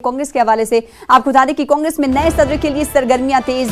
कांग्रेस के हवाले से आपको बता दें कि कांग्रेस में नए सदर के लिए सरगर्मियां तेज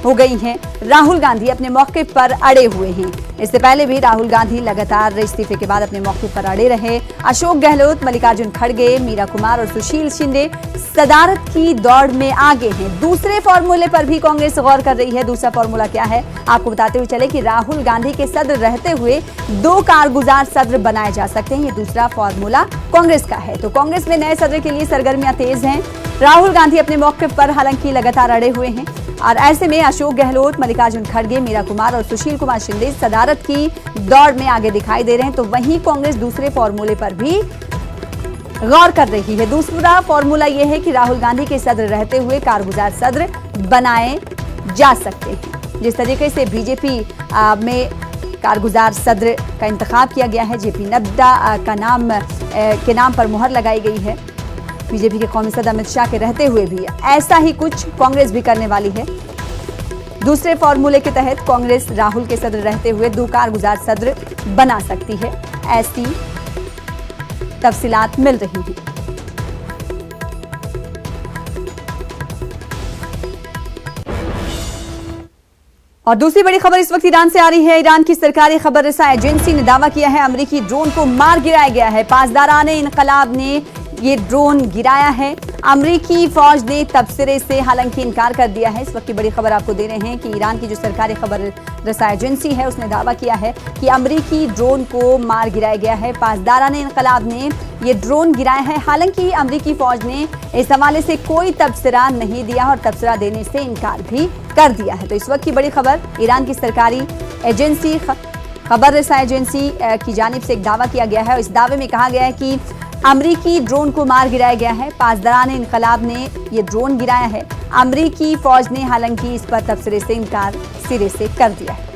हो गई हैं। राहुल गांधी अपने मौके पर अड़े हुए हैं। इससे पहले भी राहुल गांधी लगातार इस्तीफे के बाद अपने मौके पर अड़े रहे। अशोक गहलोत, मल्लिकार्जुन खड़गे, मीरा कुमार और सुशील शिंदे सदारत की दौड़ में आगे हैं। दूसरे फॉर्मूले पर भी कांग्रेस गौर कर रही है। दूसरा फॉर्मूला क्या है, आपको बताते हुए चले कि राहुल गांधी के सदर रहते हुए 2 कारगुजार सदर बनाए जा सकते हैं। ये दूसरा फॉर्मूला कांग्रेस का है। तो कांग्रेस में नए सदर के लिए सरगर्मियां तेज हैं। राहुल गांधी अपने मौके पर हालांकि लगातार अड़े हुए हैं और ऐसे में अशोक गहलोत, मल्लिकार्जुन खड़गे, मीरा कुमार और सुशील कुमार शिंदे सदारत की दौड़ में आगे दिखाई दे रहे हैं। तो वहीं कांग्रेस दूसरे फॉर्मूले पर भी गौर कर रही है। दूसरा फॉर्मूला यह है कि राहुल गांधी के सदर रहते हुए कारगुजार सदर बनाए जा सकते हैं। जिस तरीके से बीजेपी में कारगुजार सदर का इंतखाब किया गया है, जेपी नड्डा के नाम पर मुहर लगाई गई है। बीजेपी के कौमी सदर अमित शाह के रहते हुए भी ऐसा ही कुछ कांग्रेस भी करने वाली है। दूसरे फॉर्मूले के तहत कांग्रेस राहुल के सदर रहते हुए 2 कारगुजार सदर बना सकती है। ऐसी तफसीलात मिल रही है। और दूसरी बड़ी खबर इस वक्त ईरान से आ रही है। ईरान की सरकारी खबर रसा एजेंसी ने दावा किया है अमेरिकी ड्रोन को मार गिराया गया है। पासदाराने इनकलाब ने ये ड्रोन गिराया है। अमेरिकी फौज ने तबसरे से हालांकि इनकार कर दिया है। इस वक्त की बड़ी खबर आपको दे रहे हैं कि ईरान की जो सरकारी खबर रसा एजेंसी है उसने दावा किया है कि अमेरिकी ड्रोन को मार गिराया गया है। पासदाराने इनकलाब ने ये ड्रोन गिराया है। हालांकि अमेरिकी फौज ने इस हवाले से कोई तबसरा नहीं दिया और तबसरा देने से इनकार भी कर दिया है। तो इस वक्त की बड़ी खबर, ईरान की सरकारी एजेंसी खबर रसा एजेंसी की जानिब से एक दावा किया गया है और इस दावे में कहा गया है कि अमरीकी ड्रोन को मार गिराया गया है। पासदाराने इनकलाब ने ये ड्रोन गिराया है। अमरीकी फौज ने हालांकि इस पर तबसरे से इनकार सिरे से कर दिया है।